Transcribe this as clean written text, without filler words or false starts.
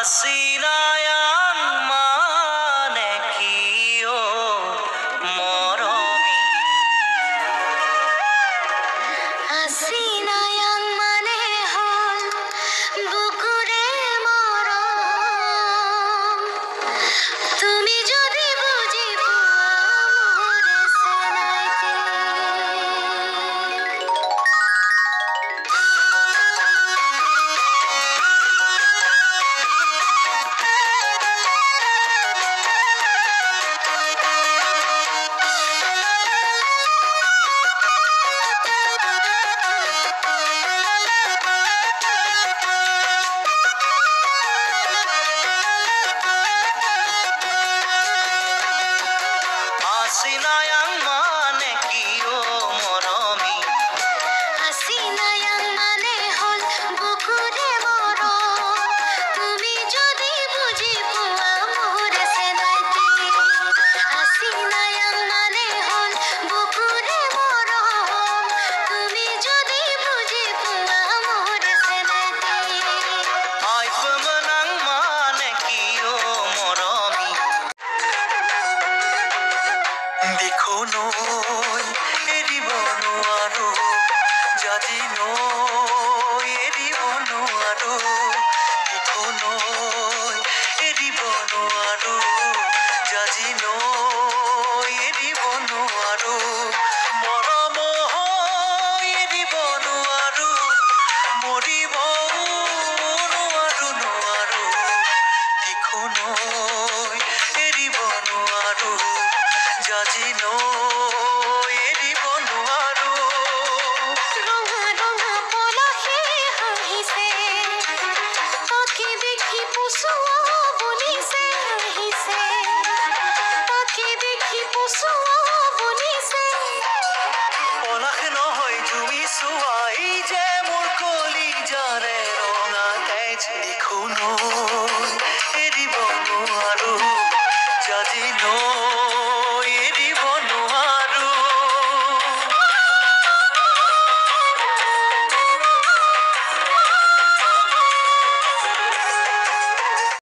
Asinayan manekiyo moromi Asinayan mane hol bukure morom তুমি যদি বুঝি মোরে সেনাইতে Asinayan manekiyo moromi Asinayan mane hol bukure morom তুমি যদি বুঝি মোরে সেনাইতে Asinayan mane hol bukure morom তুমি যদি বুঝি মোরে সেনাইতে Ay pemenang manekiyo moromi Dekho noi eribono aro jadi noi eribono aro Dekho noi eribono aro jadi noi eribono aro Moromo eribono aro moribo no aro Dekho noi eribono aro jadi noi eribono aro রঙা রঙা পলাশে হাঁহিছে তাকে দেখি পশুৱা বনিছে হাঁহিছে তাকে দেখি পশুৱা বনিছে পলাশ নহয় তুমি চোৱাই যে মোৰ কলিজাৰে ৰঙা তেজ দেখো ন